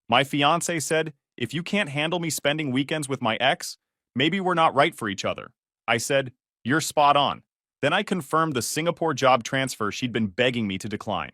My fiancé said, if you can't handle me spending weekends with my ex, maybe we're not right for each other. I said, you're spot on. Then I confirmed the Singapore job transfer she'd been begging me to decline.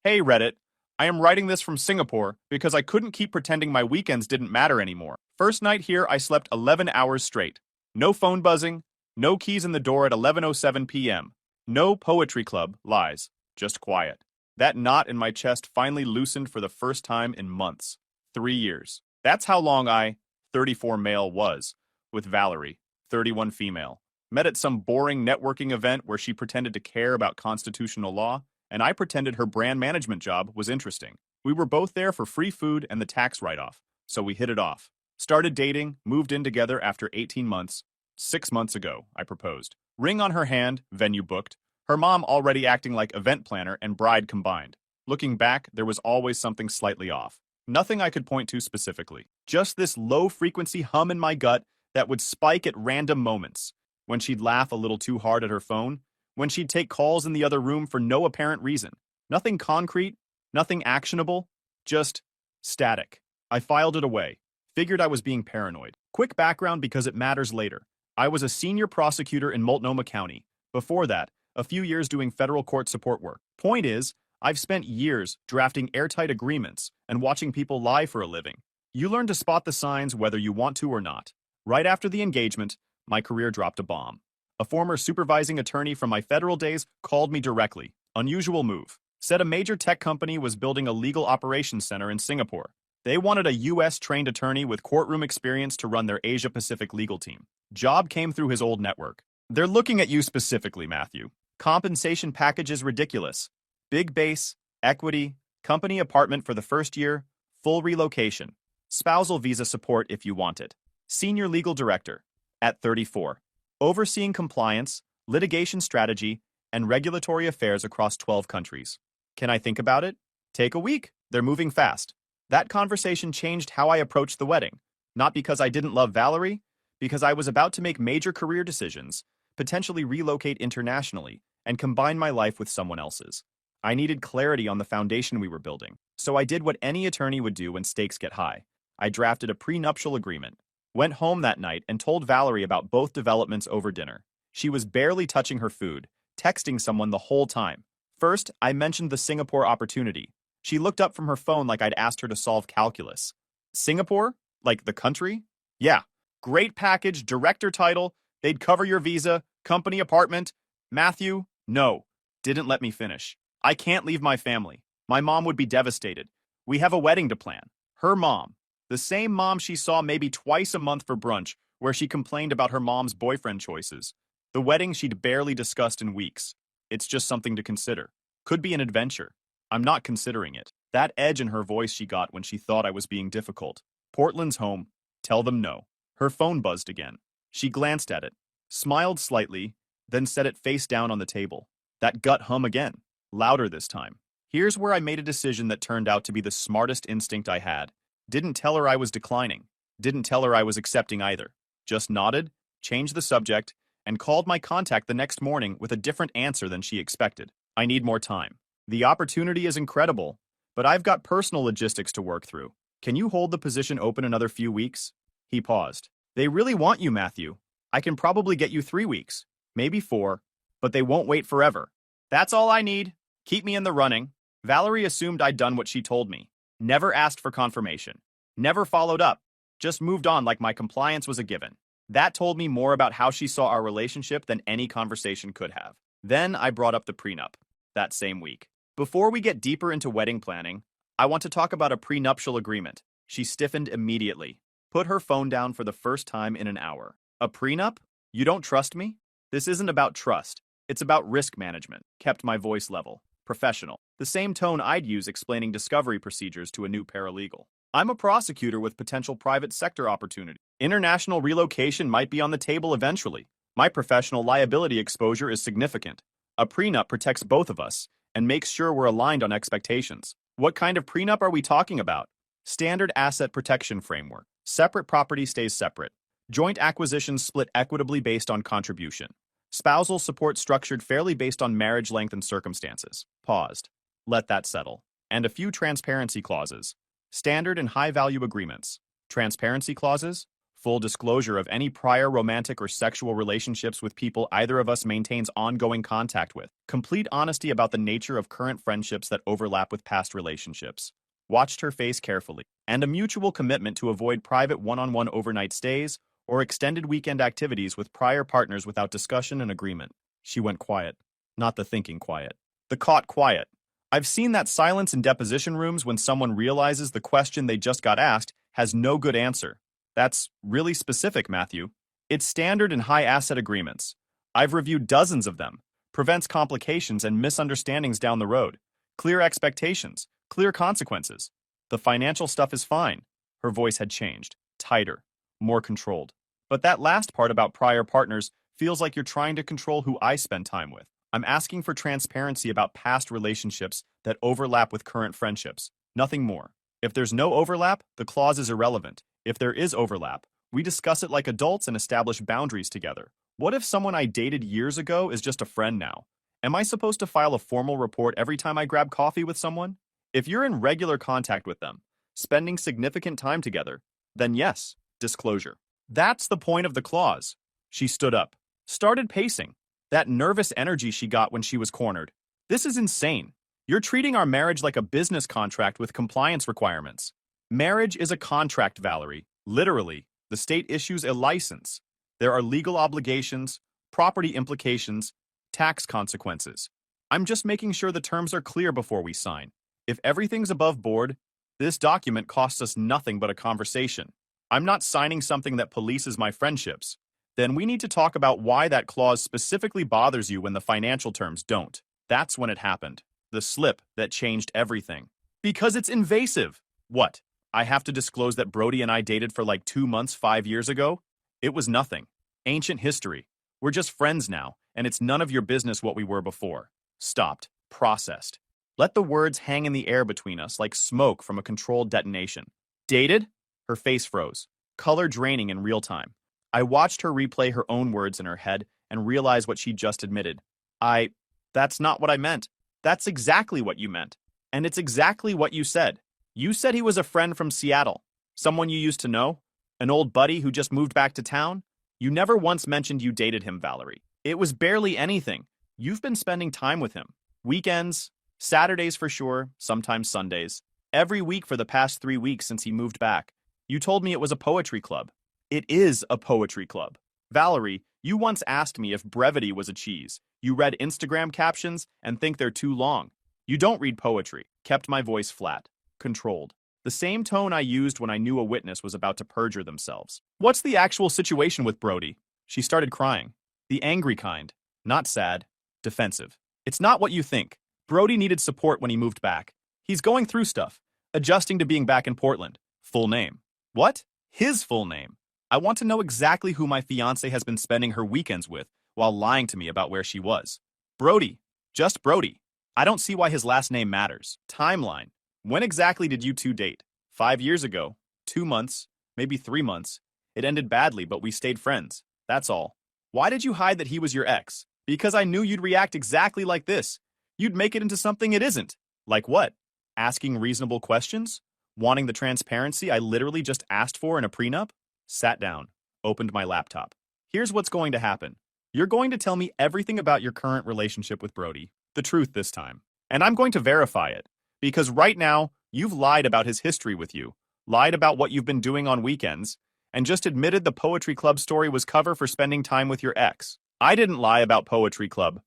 Hey Reddit, I am writing this from Singapore because I couldn't keep pretending my weekends didn't matter anymore. First night here, I slept 11 hours straight. No phone buzzing, no keys in the door at 11:07 p.m. No poetry club, lies, just quiet. That knot in my chest finally loosened for the first time in months. 3 years. That's how long I, 34 male, was with Valerie, 31 female. Met at some boring networking event where she pretended to care about constitutional law, and I pretended her brand management job was interesting. We were both there for free food and the tax write-off, so we hit it off. Started dating, moved in together after 18 months. 6 months ago, I proposed. Ring on her hand, venue booked. Her mom already acting like event planner and bride combined. Looking back, there was always something slightly off. Nothing I could point to specifically. Just this low-frequency hum in my gut that would spike at random moments. When she'd laugh a little too hard at her phone. When she'd take calls in the other room for no apparent reason. Nothing concrete, nothing actionable, just static. I filed it away. Figured I was being paranoid. Quick background because it matters later. I was a senior prosecutor in Multnomah County. Before that, a few years doing federal court support work. Point is, I've spent years drafting airtight agreements and watching people lie for a living. You learn to spot the signs whether you want to or not. Right after the engagement, my career dropped a bomb. A former supervising attorney from my federal days called me directly. Unusual move. Said a major tech company was building a legal operations center in Singapore. They wanted a US-trained attorney with courtroom experience to run their Asia-Pacific legal team. Job came through his old network. They're looking at you specifically, Matthew. Compensation package is ridiculous. Big base, equity, company apartment for the first year, full relocation. Spousal visa support if you want it. Senior legal director. At 34. Overseeing compliance, litigation strategy, and regulatory affairs across 12 countries. Can I think about it? Take a week. They're moving fast. That conversation changed how I approached the wedding. Not because I didn't love Valerie, because I was about to make major career decisions, potentially relocate internationally, and combine my life with someone else's. I needed clarity on the foundation we were building, so I did what any attorney would do when stakes get high. I drafted a prenuptial agreement, went home that night and told Valerie about both developments over dinner. She was barely touching her food, texting someone the whole time. First, I mentioned the Singapore opportunity. She looked up from her phone like I'd asked her to solve calculus. Singapore? Like the country? Yeah. Great package, director title, they'd cover your visa, company apartment. Matthew, no. Didn't let me finish. I can't leave my family. My mom would be devastated. We have a wedding to plan. Her mom. The same mom she saw maybe twice a month for brunch, where she complained about her mom's boyfriend choices. The wedding she'd barely discussed in weeks. It's just something to consider. Could be an adventure. I'm not considering it. That edge in her voice she got when she thought I was being difficult. Portland's home. Tell them no. Her phone buzzed again. She glanced at it, smiled slightly, then set it face down on the table. That gut hum again. Louder this time. Here's where I made a decision that turned out to be the smartest instinct I had. Didn't tell her I was declining. Didn't tell her I was accepting either. Just nodded, changed the subject, and called my contact the next morning with a different answer than she expected. I need more time. The opportunity is incredible, but I've got personal logistics to work through. Can you hold the position open another few weeks? He paused. They really want you, Matthew. I can probably get you 3 weeks, maybe 4, but they won't wait forever. That's all I need. Keep me in the running. Valerie assumed I'd done what she told me. Never asked for confirmation. Never followed up. Just moved on like my compliance was a given. That told me more about how she saw our relationship than any conversation could have. Then I brought up the prenup. That same week. Before we get deeper into wedding planning, I want to talk about a prenuptial agreement. She stiffened immediately. Put her phone down for the first time in an hour. A prenup? You don't trust me? This isn't about trust. It's about risk management. Kept my voice level. Professional. The same tone I'd use explaining discovery procedures to a new paralegal. I'm a prosecutor with potential private sector opportunity. International relocation might be on the table eventually. My professional liability exposure is significant. A prenup protects both of us and makes sure we're aligned on expectations. What kind of prenup are we talking about? Standard asset protection framework. Separate property stays separate. Joint acquisitions split equitably based on contribution. Spousal support structured fairly based on marriage length and circumstances. Paused. Let that settle. And a few transparency clauses. Standard and high-value agreements. Transparency clauses. Full disclosure of any prior romantic or sexual relationships with people either of us maintains ongoing contact with. Complete honesty about the nature of current friendships that overlap with past relationships. Watched her face carefully. And a mutual commitment to avoid private one-on-one overnight stays or extended weekend activities with prior partners without discussion and agreement. She went quiet. Not the thinking quiet. The caught quiet. I've seen that silence in deposition rooms when someone realizes the question they just got asked has no good answer. That's really specific, Matthew. It's standard in high asset agreements. I've reviewed dozens of them. Prevents complications and misunderstandings down the road. Clear expectations. Clear consequences. The financial stuff is fine. Her voice had changed. Tighter. More controlled. But that last part about prior partners feels like you're trying to control who I spend time with. I'm asking for transparency about past relationships that overlap with current friendships. Nothing more. If there's no overlap, the clause is irrelevant. If there is overlap, we discuss it like adults and establish boundaries together. What if someone I dated years ago is just a friend now? Am I supposed to file a formal report every time I grab coffee with someone? If you're in regular contact with them, spending significant time together, then yes, disclosure. That's the point of the clause. She stood up, started pacing. That nervous energy she got when she was cornered. This is insane. You're treating our marriage like a business contract with compliance requirements. Marriage is a contract, Valerie. Literally, the state issues a license. There are legal obligations, property implications, tax consequences. I'm just making sure the terms are clear before we sign. If everything's above board, this document costs us nothing but a conversation. I'm not signing something that polices my friendships. Then we need to talk about why that clause specifically bothers you when the financial terms don't. That's when it happened. The slip that changed everything. Because it's invasive. What? I have to disclose that Brody and I dated for like 2 months 5 years ago? It was nothing. Ancient history. We're just friends now, and it's none of your business what we were before. Stopped. Processed. Let the words hang in the air between us like smoke from a controlled detonation. Dated? Her face froze. Color draining in real time. I watched her replay her own words in her head and realize what she just admitted. That's not what I meant. That's exactly what you meant. And it's exactly what you said. You said he was a friend from Seattle. Someone you used to know? An old buddy who just moved back to town? You never once mentioned you dated him, Valerie. It was barely anything. You've been spending time with him. Weekends, Saturdays for sure, sometimes Sundays. Every week for the past 3 weeks since he moved back. You told me it was a poetry club. It is a poetry club. Valerie, you once asked me if brevity was a cheese. You read Instagram captions and think they're too long. You don't read poetry. Kept my voice flat. Controlled. The same tone I used when I knew a witness was about to perjure themselves. What's the actual situation with Brody? She started crying. The angry kind. Not sad. Defensive. It's not what you think. Brody needed support when he moved back. He's going through stuff. Adjusting to being back in Portland. Full name. What? His full name. I want to know exactly who my fiancée has been spending her weekends with while lying to me about where she was. Brody. Just Brody. I don't see why his last name matters. Timeline. When exactly did you two date? 5 years ago. 2 months. Maybe 3 months. It ended badly, but we stayed friends. That's all. Why did you hide that he was your ex? Because I knew you'd react exactly like this. You'd make it into something it isn't. Like what? Asking reasonable questions? Wanting the transparency I literally just asked for in a prenup? Sat down. Opened my laptop. Here's what's going to happen. You're going to tell me everything about your current relationship with Brody. The truth this time. And I'm going to verify it. Because right now, you've lied about his history with you. Lied about what you've been doing on weekends. And just admitted the Poetry Club story was cover for spending time with your ex. I didn't lie about Poetry Club.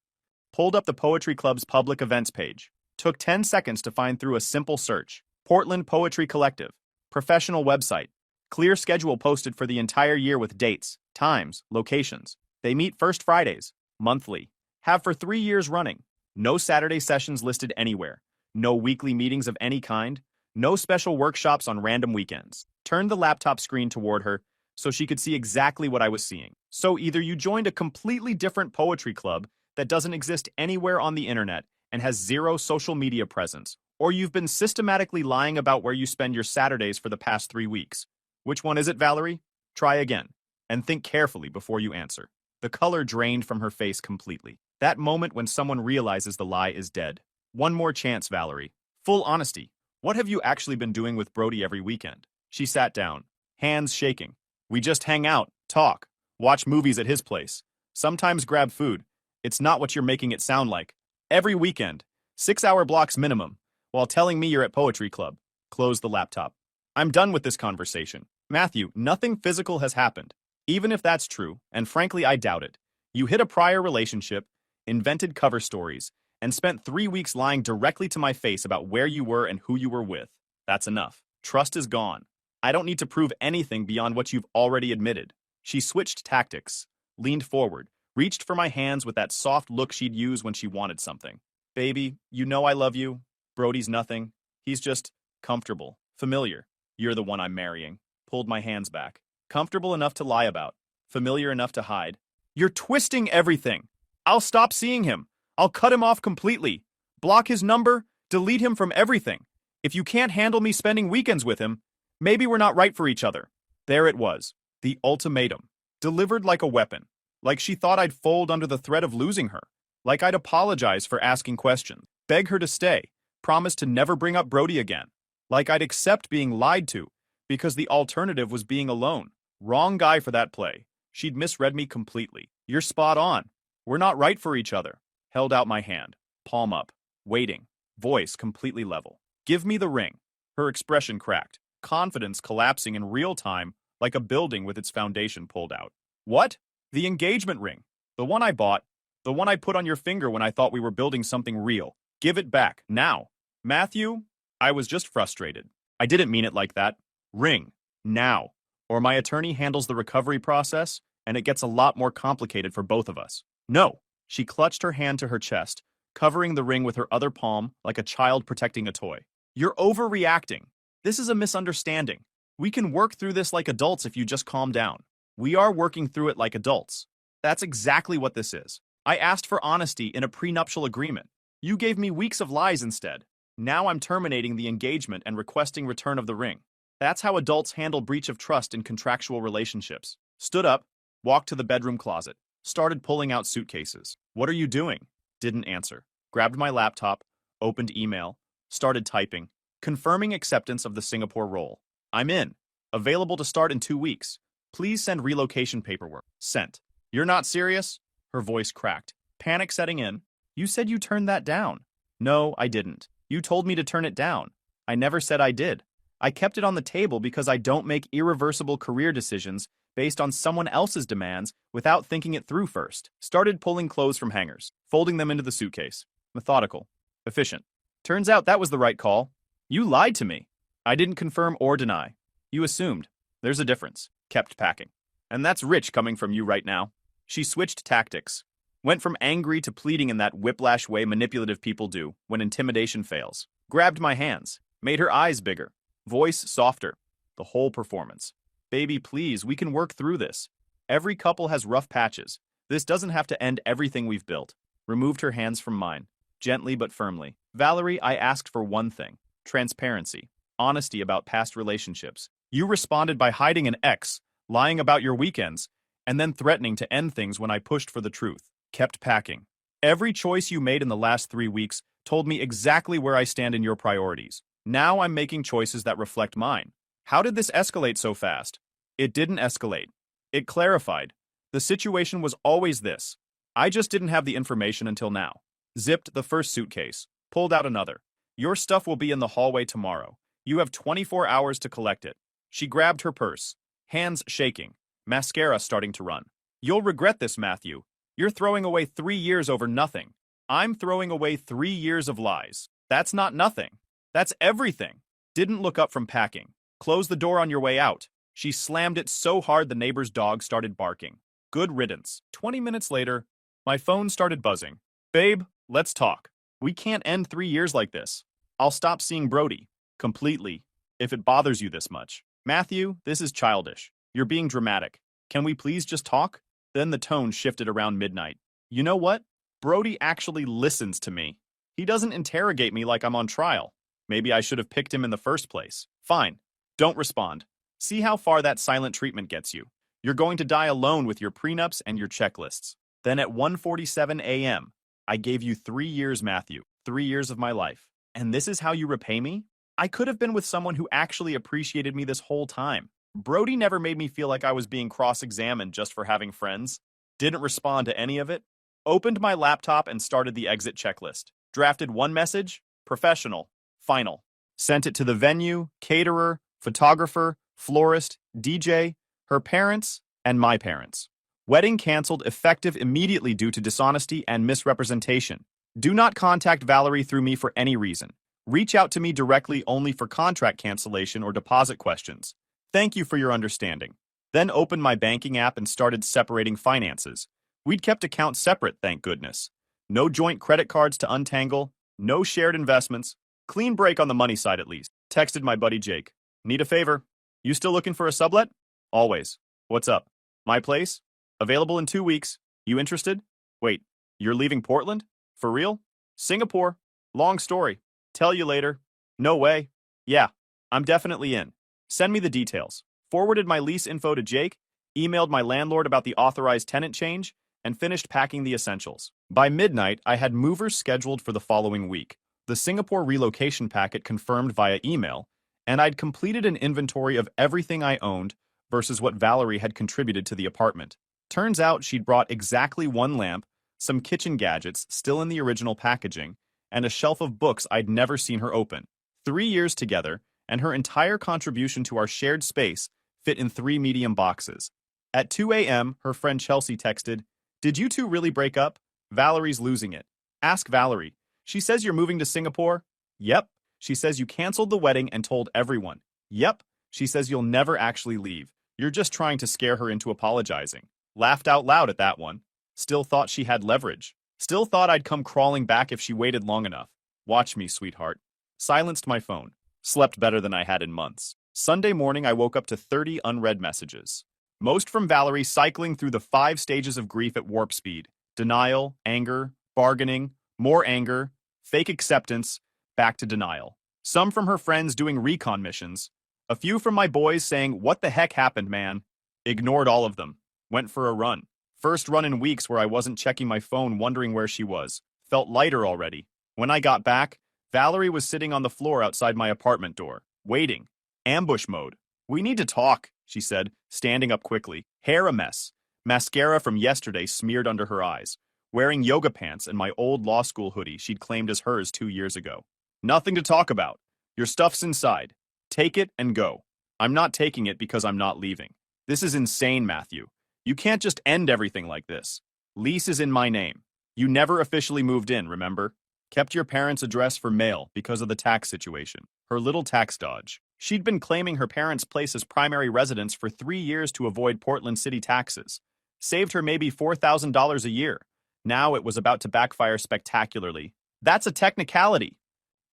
Pulled up the Poetry Club's public events page. Took 10 seconds to find through a simple search. Portland Poetry Collective. Professional website. Clear schedule posted for the entire year with dates, times, locations. They meet first Fridays, monthly. Have for 3 years running. No Saturday sessions listed anywhere. No weekly meetings of any kind. No special workshops on random weekends. Turned the laptop screen toward her so she could see exactly what I was seeing. So either you joined a completely different poetry club that doesn't exist anywhere on the internet and has zero social media presence, or you've been systematically lying about where you spend your Saturdays for the past 3 weeks. Which one is it, Valerie? Try again, and think carefully before you answer. The color drained from her face completely. That moment when someone realizes the lie is dead. One more chance, Valerie. Full honesty. What have you actually been doing with Brody every weekend? She sat down, hands shaking. We just hang out, talk, watch movies at his place, sometimes grab food. It's not what you're making it sound like. Every weekend, 6-hour blocks minimum, while telling me you're at poetry club. Close the laptop. I'm done with this conversation. Matthew, nothing physical has happened. Even if that's true, and frankly I doubt it, you hit a prior relationship, invented cover stories, and spent 3 weeks lying directly to my face about where you were and who you were with. That's enough. Trust is gone. I don't need to prove anything beyond what you've already admitted. She switched tactics, leaned forward, reached for my hands with that soft look she'd use when she wanted something. Baby, you know I love you. Brody's nothing. He's just comfortable, familiar. You're the one I'm marrying. Pulled my hands back. Comfortable enough to lie about. Familiar enough to hide. You're twisting everything. I'll stop seeing him. I'll cut him off completely. Block his number, delete him from everything. If you can't handle me spending weekends with him, maybe we're not right for each other. There it was. The ultimatum. Delivered like a weapon. Like she thought I'd fold under the threat of losing her. Like I'd apologize for asking questions. Beg her to stay. Promise to never bring up Brody again. Like I'd accept being lied to, because the alternative was being alone. Wrong guy for that play. She'd misread me completely. You're spot on. We're not right for each other. Held out my hand. Palm up. Waiting. Voice completely level. Give me the ring. Her expression cracked. Confidence collapsing in real time like a building with its foundation pulled out. What? The engagement ring. The one I bought. The one I put on your finger when I thought we were building something real. Give it back. Now. Matthew? I was just frustrated. I didn't mean it like that. Ring. Now. Or my attorney handles the recovery process, and it gets a lot more complicated for both of us. No. She clutched her hand to her chest, covering the ring with her other palm like a child protecting a toy. You're overreacting. This is a misunderstanding. We can work through this like adults if you just calm down. We are working through it like adults. That's exactly what this is. I asked for honesty in a prenuptial agreement. You gave me weeks of lies instead. Now I'm terminating the engagement and requesting return of the ring. That's how adults handle breach of trust in contractual relationships. Stood up, walked to the bedroom closet, started pulling out suitcases. What are you doing? Didn't answer. Grabbed my laptop, opened email, started typing, confirming acceptance of the Singapore role. I'm in. Available to start in 2 weeks. Please send relocation paperwork. Sent. You're not serious? Her voice cracked. Panic setting in. You said you turned that down. No, I didn't. You told me to turn it down. I never said I did. I kept it on the table because I don't make irreversible career decisions based on someone else's demands without thinking it through first. Started pulling clothes from hangers, folding them into the suitcase. Methodical. Efficient. Turns out that was the right call. You lied to me. I didn't confirm or deny. You assumed. There's a difference. Kept packing. And that's rich coming from you right now. She switched tactics. Went from angry to pleading in that whiplash way manipulative people do when intimidation fails. Grabbed my hands. Made her eyes bigger. Voice softer. The whole performance. Baby, please, we can work through this. Every couple has rough patches. This doesn't have to end everything we've built. Removed her hands from mine. Gently but firmly. Valerie, I asked for one thing. Transparency. Honesty about past relationships. You responded by hiding an ex, lying about your weekends, and then threatening to end things when I pushed for the truth. Kept packing. Every choice you made in the last 3 weeks told me exactly where I stand in your priorities. Now I'm making choices that reflect mine. How did this escalate so fast? It didn't escalate. It clarified. The situation was always this. I just didn't have the information until now. Zipped the first suitcase. Pulled out another. Your stuff will be in the hallway tomorrow. You have 24 hours to collect it. She grabbed her purse. Hands shaking. Mascara starting to run. You'll regret this, Matthew. You're throwing away 3 years over nothing. I'm throwing away 3 years of lies. That's not nothing. That's everything. Didn't look up from packing. Close the door on your way out. She slammed it so hard the neighbor's dog started barking. Good riddance. 20 minutes later, my phone started buzzing. Babe, let's talk. We can't end 3 years like this. I'll stop seeing Brody. Completely. If it bothers you this much. Matthew, this is childish. You're being dramatic. Can we please just talk? Then the tone shifted around midnight. You know what? Brody actually listens to me. He doesn't interrogate me like I'm on trial. Maybe I should have picked him in the first place. Fine. Don't respond. See how far that silent treatment gets you. You're going to die alone with your prenups and your checklists. Then at 1:47 a.m., I gave you 3 years, Matthew. 3 years of my life. And this is how you repay me? I could have been with someone who actually appreciated me this whole time. Brody never made me feel like I was being cross-examined just for having friends. Didn't respond to any of it. Opened my laptop and started the exit checklist. Drafted one message, professional, final. Sent it to the venue, caterer, photographer, florist, DJ, her parents, and my parents. Wedding canceled effective immediately due to dishonesty and misrepresentation. Do not contact Valerie through me for any reason. Reach out to me directly only for contract cancellation or deposit questions. Thank you for your understanding. Then opened my banking app and started separating finances. We'd kept accounts separate, thank goodness. No joint credit cards to untangle, no shared investments. Clean break on the money side at least. Texted my buddy Jake. Need a favor? You still looking for a sublet? Always. What's up? My place? Available in 2 weeks. You interested? Wait, you're leaving Portland? For real? Singapore. Long story. Tell you later. No way. Yeah, I'm definitely in. Send me the details. Forwarded my lease info to Jake, emailed my landlord about the authorized tenant change, and finished packing the essentials. By midnight, I had movers scheduled for the following week. The Singapore relocation packet confirmed via email, and I'd completed an inventory of everything I owned versus what Valerie had contributed to the apartment. Turns out she'd brought exactly one lamp, some kitchen gadgets still in the original packaging, and a shelf of books I'd never seen her open. 3 years together, and her entire contribution to our shared space fit in 3 medium boxes. At 2 a.m., her friend Chelsea texted, "Did you two really break up? Valerie's losing it. Ask Valerie. She says you're moving to Singapore? Yep. She says you canceled the wedding and told everyone. Yep. She says you'll never actually leave. You're just trying to scare her into apologizing." Laughed out loud at that one. Still thought she had leverage. Still thought I'd come crawling back if she waited long enough. Watch me, sweetheart. Silenced my phone. Slept better than I had in months. Sunday morning, I woke up to 30 unread messages. Most from Valerie cycling through the 5 stages of grief at warp speed. Denial, anger, bargaining, more anger, fake acceptance, back to denial. Some from her friends doing recon missions. A few from my boys saying, "What the heck happened, man?" Ignored all of them. Went for a run. First run in weeks where I wasn't checking my phone wondering where she was. Felt lighter already. When I got back, Valerie was sitting on the floor outside my apartment door, waiting. Ambush mode. "We need to talk," she said, standing up quickly. Hair a mess. Mascara from yesterday smeared under her eyes. Wearing yoga pants and my old law school hoodie she'd claimed as hers 2 years ago. "Nothing to talk about. Your stuff's inside. Take it and go." "I'm not taking it because I'm not leaving. This is insane, Matthew. You can't just end everything like this. Lease is in my name. You never officially moved in, remember? Kept your parents' address for mail because of the tax situation." Her little tax dodge. She'd been claiming her parents' place as primary residence for 3 years to avoid Portland city taxes. Saved her maybe $4,000 a year. Now it was about to backfire spectacularly. "That's a technicality."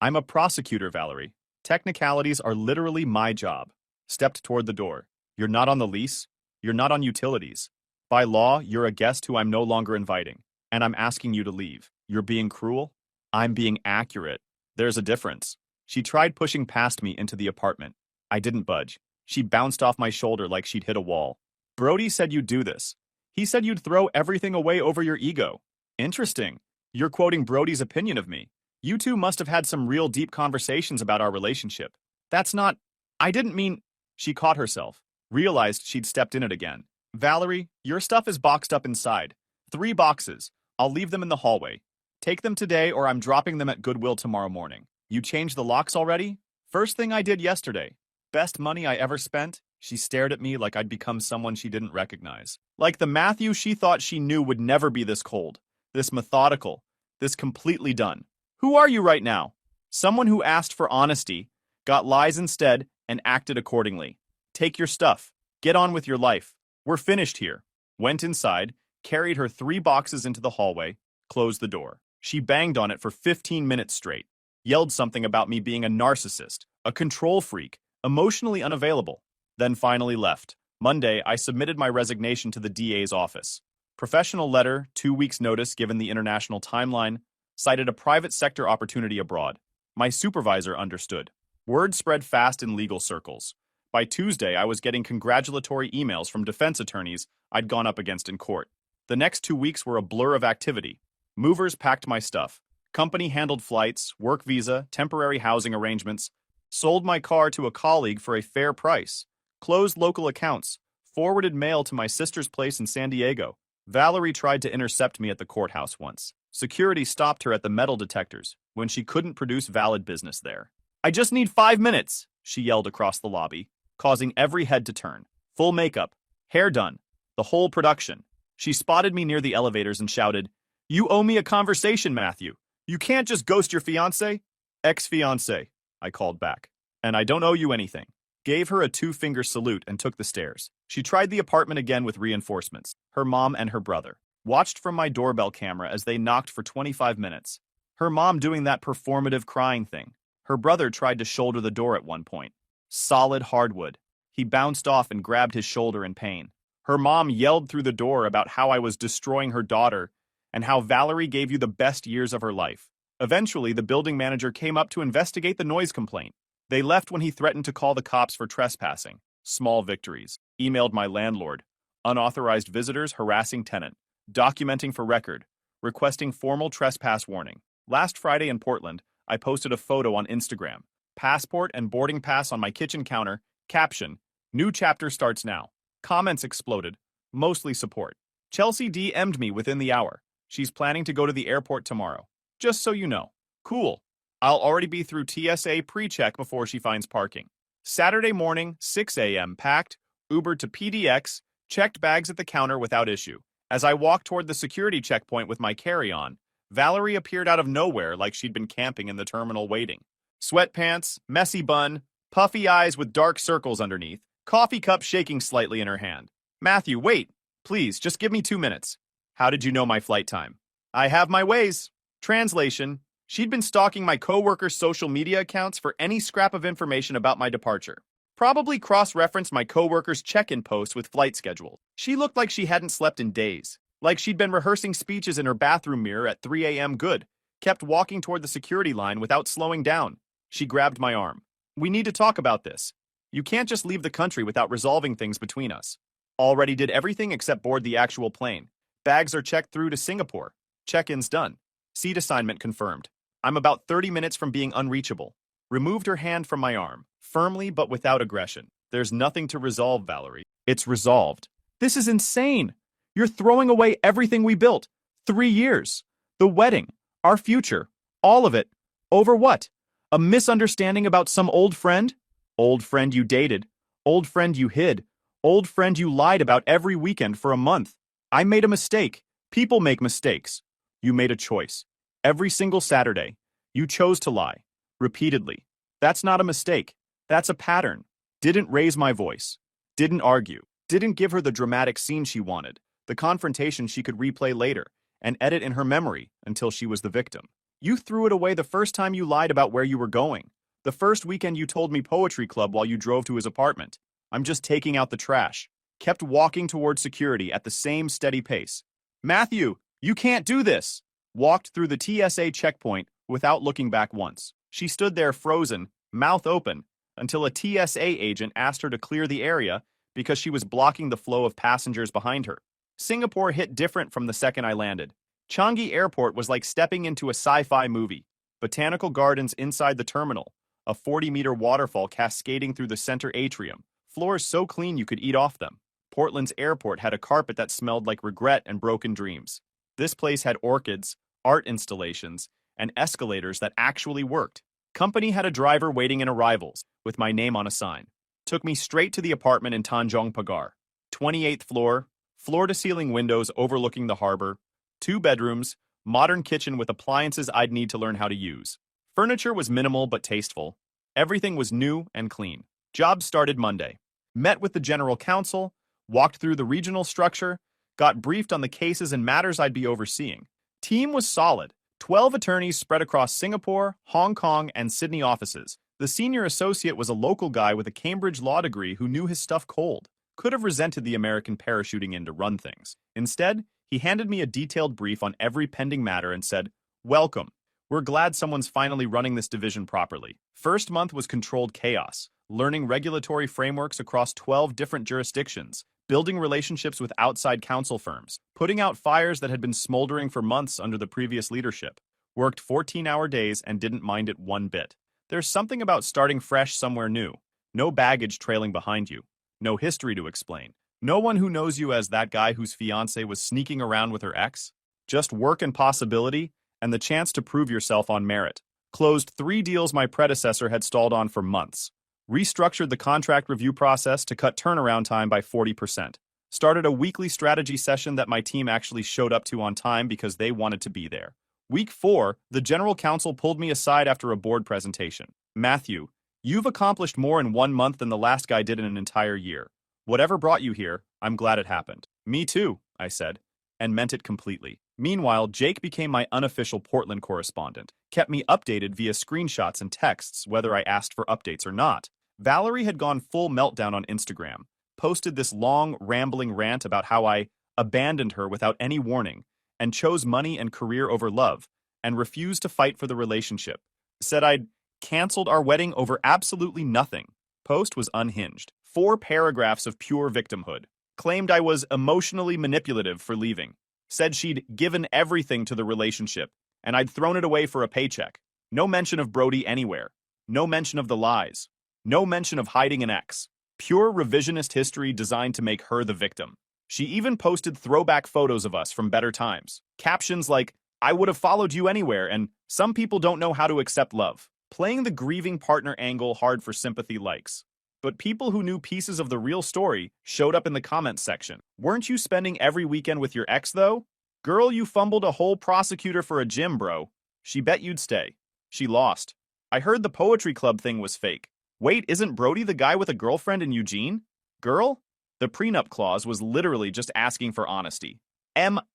"I'm a prosecutor, Valerie. Technicalities are literally my job." Stepped toward the door. "You're not on the lease. You're not on utilities. By law, you're a guest who I'm no longer inviting, and I'm asking you to leave. You're being cruel. I'm being accurate. There's a difference." She tried pushing past me into the apartment. I didn't budge. She bounced off my shoulder like she'd hit a wall. "Brody said you'd do this. He said you'd throw everything away over your ego." "Interesting. You're quoting Brody's opinion of me. You two must have had some real deep conversations about our relationship." "That's not... I didn't mean..." She caught herself. Realized she'd stepped in it again. "Valerie, your stuff is boxed up inside. 3 boxes. I'll leave them in the hallway. Take them today or I'm dropping them at Goodwill tomorrow morning. You changed the locks already?" "First thing I did yesterday. Best money I ever spent." She stared at me like I'd become someone she didn't recognize. Like the Matthew she thought she knew would never be this cold, this methodical, this completely done. "Who are you right now?" Someone who asked for honesty, got lies instead, and acted accordingly. "Take your stuff. Get on with your life. We're finished here." Went inside, carried her 3 boxes into the hallway, closed the door. She banged on it for 15 minutes straight. Yelled something about me being a narcissist, a control freak, emotionally unavailable. Then finally left. Monday, I submitted my resignation to the DA's office. Professional letter, 2 weeks notice given the international timeline, cited a private sector opportunity abroad. My supervisor understood. Word spread fast in legal circles. By Tuesday, I was getting congratulatory emails from defense attorneys I'd gone up against in court. The next 2 weeks were a blur of activity. Movers packed my stuff. Company handled flights, work visa, temporary housing arrangements. Sold my car to a colleague for a fair price. Closed local accounts. Forwarded mail to my sister's place in San Diego. Valerie tried to intercept me at the courthouse once. Security stopped her at the metal detectors when she couldn't produce valid business there. I just need 5 minutes, she yelled across the lobby, causing every head to turn. Full makeup, hair done, the whole production. She spotted me near the elevators and shouted, "You owe me a conversation, Matthew. You can't just ghost your fiancé." Ex-fiancé, I called back. And I don't owe you anything. Gave her a 2-finger salute and took the stairs. She tried the apartment again with reinforcements, her mom and her brother. Watched from my doorbell camera as they knocked for 25 minutes. Her mom doing that performative crying thing. Her brother tried to shoulder the door at one point. Solid hardwood. He bounced off and grabbed his shoulder in pain. Her mom yelled through the door about how I was destroying her daughter and how Valerie gave you the best years of her life. Eventually, the building manager came up to investigate the noise complaint. They left when he threatened to call the cops for trespassing. Small victories. Emailed my landlord. Unauthorized visitors harassing tenant. Documenting for record. Requesting formal trespass warning. Last Friday in Portland, I posted a photo on Instagram. Passport and boarding pass on my kitchen counter. Caption, "New chapter starts now." Comments exploded. Mostly support. Chelsea DM'd me within the hour. She's planning to go to the airport tomorrow. Just so you know. Cool. I'll already be through TSA pre-check before she finds parking. Saturday morning, 6 a.m. packed, Ubered to PDX, checked bags at the counter without issue. As I walked toward the security checkpoint with my carry-on, Valerie appeared out of nowhere like she'd been camping in the terminal waiting. Sweatpants, messy bun, puffy eyes with dark circles underneath, coffee cup shaking slightly in her hand. "Matthew, wait. Please, just give me 2 minutes." "How did you know my flight time?" "I have my ways." Translation, she'd been stalking my coworkers' social media accounts for any scrap of information about my departure. Probably cross-referenced my coworkers' check-in posts with flight schedule. She looked like she hadn't slept in days. Like she'd been rehearsing speeches in her bathroom mirror at 3 a.m. Good. Kept walking toward the security line without slowing down. She grabbed my arm. "We need to talk about this. You can't just leave the country without resolving things between us." Already did everything except board the actual plane. Bags are checked through to Singapore. Check-in's done. Seat assignment confirmed. I'm about 30 minutes from being unreachable. Removed her hand from my arm, firmly but without aggression. "There's nothing to resolve, Valerie." "It's resolved." "This is insane. You're throwing away everything we built. 3 years. The wedding. Our future. All of it. Over what? A misunderstanding about some old friend? Old friend you dated. Old friend you hid. Old friend you lied about every weekend for a month. I made a mistake. People make mistakes. You made a choice. Every single Saturday. You chose to lie. Repeatedly. That's not a mistake. That's a pattern. Didn't raise my voice. Didn't argue. Didn't give her the dramatic scene she wanted. The confrontation she could replay later and edit in her memory until she was the victim. You threw it away the first time you lied about where you were going. The first weekend you told me poetry club while you drove to his apartment. I'm just taking out the trash. Kept walking toward security at the same steady pace. "Matthew, you can't do this." Walked through the TSA checkpoint without looking back once. She stood there frozen, mouth open, until a TSA agent asked her to clear the area because she was blocking the flow of passengers behind her. Singapore hit different from the second I landed. Changi Airport was like stepping into a sci-fi movie. Botanical gardens inside the terminal. A 40-meter waterfall cascading through the center atrium. Floors so clean you could eat off them. Portland's airport had a carpet that smelled like regret and broken dreams. This place had orchids, art installations, and escalators that actually worked. Company had a driver waiting in arrivals, with my name on a sign. Took me straight to the apartment in Tanjong Pagar. 28th floor, floor-to-ceiling windows overlooking the harbor, 2 bedrooms, modern kitchen with appliances I'd need to learn how to use. Furniture was minimal but tasteful. Everything was new and clean. Job started Monday. Met with the general counsel, walked through the regional structure, got briefed on the cases and matters I'd be overseeing. Team was solid. 12 attorneys spread across Singapore, Hong Kong, and Sydney offices. The senior associate was a local guy with a Cambridge law degree who knew his stuff cold. Could have resented the American parachuting in to run things. Instead, he handed me a detailed brief on every pending matter and said, "Welcome. We're glad someone's finally running this division properly." First month was controlled chaos, learning regulatory frameworks across 12 different jurisdictions, building relationships with outside counsel firms, putting out fires that had been smoldering for months under the previous leadership, worked 14-hour days and didn't mind it one bit. There's something about starting fresh somewhere new. No baggage trailing behind you. No history to explain. No one who knows you as that guy whose fiancée was sneaking around with her ex. Just work and possibility, and the chance to prove yourself on merit. Closed 3 deals my predecessor had stalled on for months. Restructured the contract review process to cut turnaround time by 40%. Started a weekly strategy session that my team actually showed up to on time because they wanted to be there. Week 4, the general counsel pulled me aside after a board presentation. Matthew, you've accomplished more in 1 month than the last guy did in an entire year. Whatever brought you here, I'm glad it happened. Me too, I said, and meant it completely. Meanwhile, Jake became my unofficial Portland correspondent, kept me updated via screenshots and texts whether I asked for updates or not. Valerie had gone full meltdown on Instagram, posted this long, rambling rant about how I abandoned her without any warning, and chose money and career over love, and refused to fight for the relationship. Said I'd canceled our wedding over absolutely nothing. Post was unhinged. 4 paragraphs of pure victimhood. Claimed I was emotionally manipulative for leaving. Said she'd given everything to the relationship, and I'd thrown it away for a paycheck. No mention of Brody anywhere. No mention of the lies. No mention of hiding an ex. Pure revisionist history designed to make her the victim. She even posted throwback photos of us from better times. Captions like, I would have followed you anywhere, and some people don't know how to accept love. Playing the grieving partner angle hard for sympathy likes. But people who knew pieces of the real story showed up in the comments section. Weren't you spending every weekend with your ex, though? Girl, you fumbled a whole prosecutor for a gym, bro. She bet you'd stay. She lost. I heard the poetry club thing was fake. Wait, isn't Brody the guy with a girlfriend in Eugene? Girl? The prenup clause was literally just asking for honesty.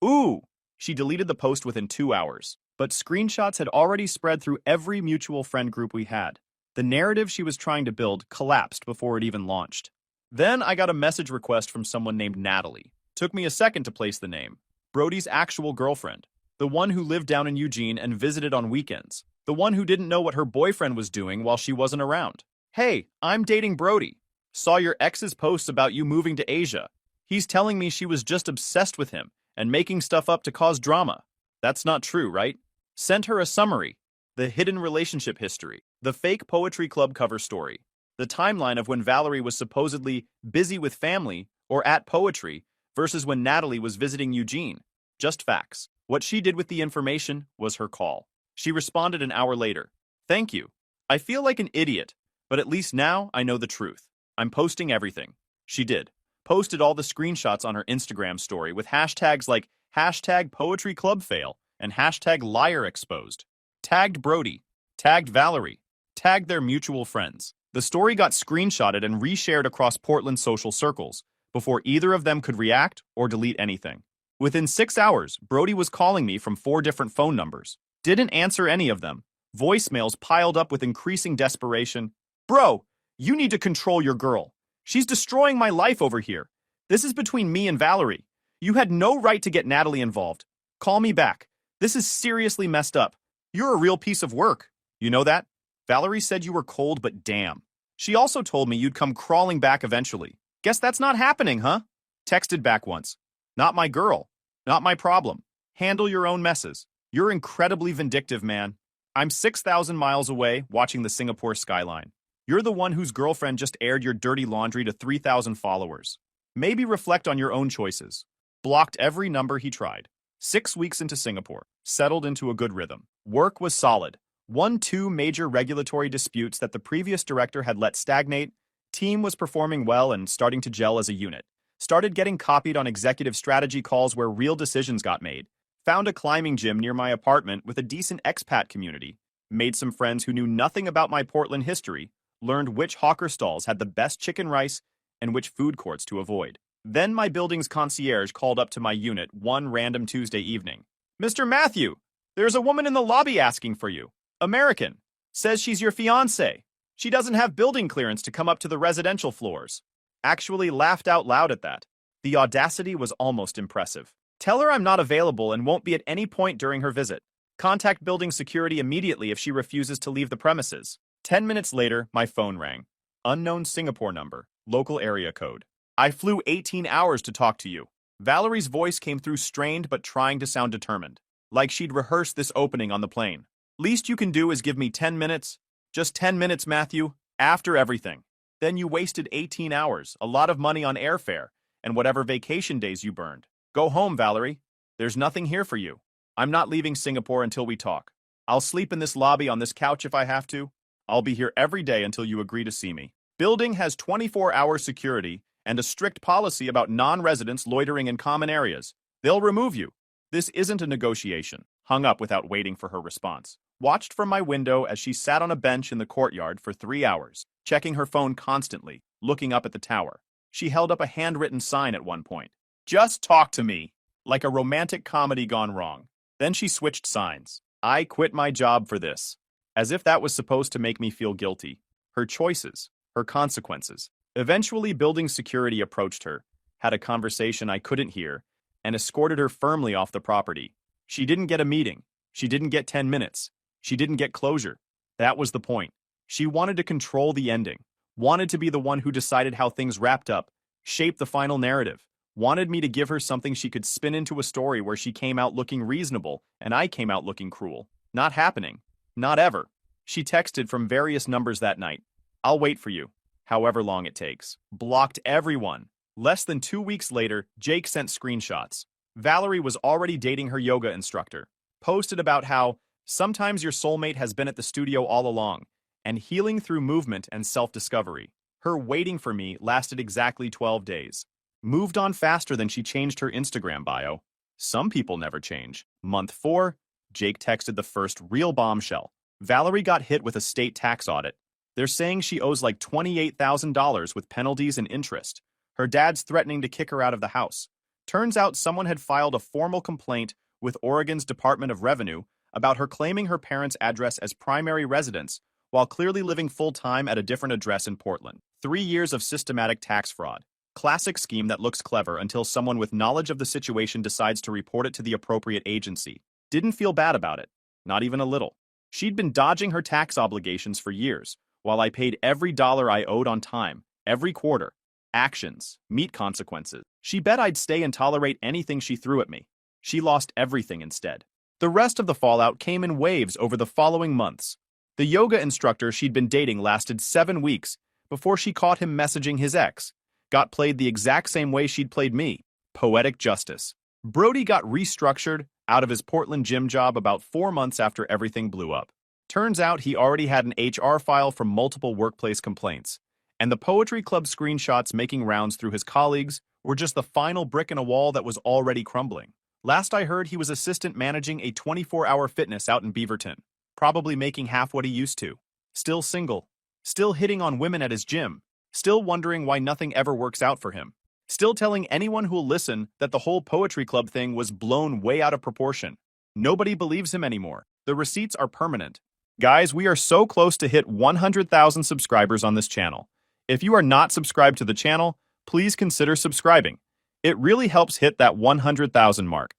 Ooh! She deleted the post within 2 hours. But screenshots had already spread through every mutual friend group we had. The narrative she was trying to build collapsed before it even launched. Then I got a message request from someone named Natalie. Took me a second to place the name. Brody's actual girlfriend. The one who lived down in Eugene and visited on weekends. The one who didn't know what her boyfriend was doing while she wasn't around. Hey, I'm dating Brody. Saw your ex's posts about you moving to Asia. He's telling me she was just obsessed with him and making stuff up to cause drama. That's not true, right? Sent her a summary. The hidden relationship history. The fake poetry club cover story. The timeline of when Valerie was supposedly busy with family or at poetry versus when Natalie was visiting Eugene. Just facts. What she did with the information was her call. She responded an hour later. Thank you. I feel like an idiot, but at least now I know the truth. I'm posting everything. She did. Posted all the screenshots on her Instagram story with hashtags like #poetryclubfail and #liarexposed. Tagged Brody. Tagged Valerie. Tagged their mutual friends. The story got screenshotted and reshared across Portland's social circles before either of them could react or delete anything. Within 6 hours, Brody was calling me from 4 different phone numbers. Didn't answer any of them. Voicemails piled up with increasing desperation. Bro, you need to control your girl. She's destroying my life over here. This is between me and Valerie. You had no right to get Natalie involved. Call me back. This is seriously messed up. You're a real piece of work. You know that? Valerie said you were cold, but damn. She also told me you'd come crawling back eventually. Guess that's not happening, huh? Texted back once. Not my girl. Not my problem. Handle your own messes. You're incredibly vindictive, man. I'm 6,000 miles away watching the Singapore skyline. You're the one whose girlfriend just aired your dirty laundry to 3,000 followers. Maybe reflect on your own choices. Blocked every number he tried. 6 weeks into Singapore. Settled into a good rhythm. Work was solid. Won 2 major regulatory disputes that the previous director had let stagnate. Team was performing well and starting to gel as a unit. Started getting copied on executive strategy calls where real decisions got made. Found a climbing gym near my apartment with a decent expat community. Made some friends who knew nothing about my Portland history. Learned which hawker stalls had the best chicken rice and which food courts to avoid. Then my building's concierge called up to my unit one random Tuesday evening. Mr. Matthew, there's a woman in the lobby asking for you. American. Says she's your fiancée. She doesn't have building clearance to come up to the residential floors. Actually laughed out loud at that. The audacity was almost impressive. Tell her I'm not available and won't be at any point during her visit. Contact building security immediately if she refuses to leave the premises. 10 minutes later, my phone rang. Unknown Singapore number. Local area code. I flew 18 hours to talk to you. Valerie's voice came through strained but trying to sound determined. Like she'd rehearsed this opening on the plane. Least you can do is give me 10 minutes. Just 10 minutes, Matthew, after everything. Then you wasted 18 hours, a lot of money on airfare, and whatever vacation days you burned. Go home, Valerie. There's nothing here for you. I'm not leaving Singapore until we talk. I'll sleep in this lobby on this couch if I have to. I'll be here every day until you agree to see me. Building has 24-hour security and a strict policy about non-residents loitering in common areas. They'll remove you. This isn't a negotiation. Hung up without waiting for her response. Watched from my window as she sat on a bench in the courtyard for 3 hours, checking her phone constantly, looking up at the tower. She held up a handwritten sign at one point. Just talk to me. Like a romantic comedy gone wrong. Then she switched signs. I quit my job for this. As if that was supposed to make me feel guilty. Her choices. Her consequences. Eventually, building security approached her, had a conversation I couldn't hear, and escorted her firmly off the property. She didn't get a meeting. She didn't get 10 minutes. She didn't get closure. That was the point. She wanted to control the ending. Wanted to be the one who decided how things wrapped up, shaped the final narrative. Wanted me to give her something she could spin into a story where she came out looking reasonable and I came out looking cruel. Not happening. Not ever. She texted from various numbers that night. I'll wait for you. However long it takes. Blocked everyone. Less than 2 weeks later, Jake sent screenshots. Valerie was already dating her yoga instructor. Posted about how sometimes your soulmate has been at the studio all along and healing through movement and self-discovery. Her waiting for me lasted exactly 12 days. Moved on faster than she changed her Instagram bio. Some people never change. Month 4, Jake texted the first real bombshell. Valerie got hit with a state tax audit. They're saying she owes like $28,000 with penalties and interest. Her dad's threatening to kick her out of the house. Turns out someone had filed a formal complaint with Oregon's Department of Revenue about her claiming her parents' address as primary residence while clearly living full-time at a different address in Portland. 3 years of systematic tax fraud. Classic scheme that looks clever until someone with knowledge of the situation decides to report it to the appropriate agency. Didn't feel bad about it. Not even a little. She'd been dodging her tax obligations for years, while I paid every dollar I owed on time, every quarter. Actions, meet consequences. She bet I'd stay and tolerate anything she threw at me. She lost everything instead. The rest of the fallout came in waves over the following months. The yoga instructor she'd been dating lasted 7 weeks before she caught him messaging his ex. Got played the exact same way she'd played me. Poetic justice. Brody got restructured out of his Portland gym job about 4 months after everything blew up. Turns out he already had an HR file from multiple workplace complaints, and the Poetry Club screenshots making rounds through his colleagues were just the final brick in a wall that was already crumbling. Last I heard, he was assistant managing a 24-hour fitness out in Beaverton, probably making half what he used to. Still single. Still hitting on women at his gym. Still wondering why nothing ever works out for him. Still telling anyone who'll listen that the whole Poetry Club thing was blown way out of proportion. Nobody believes him anymore. The receipts are permanent. Guys, we are so close to hit 100,000 subscribers on this channel. If you are not subscribed to the channel, please consider subscribing. It really helps hit that 100,000 mark.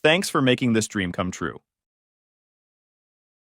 Thanks for making this dream come true.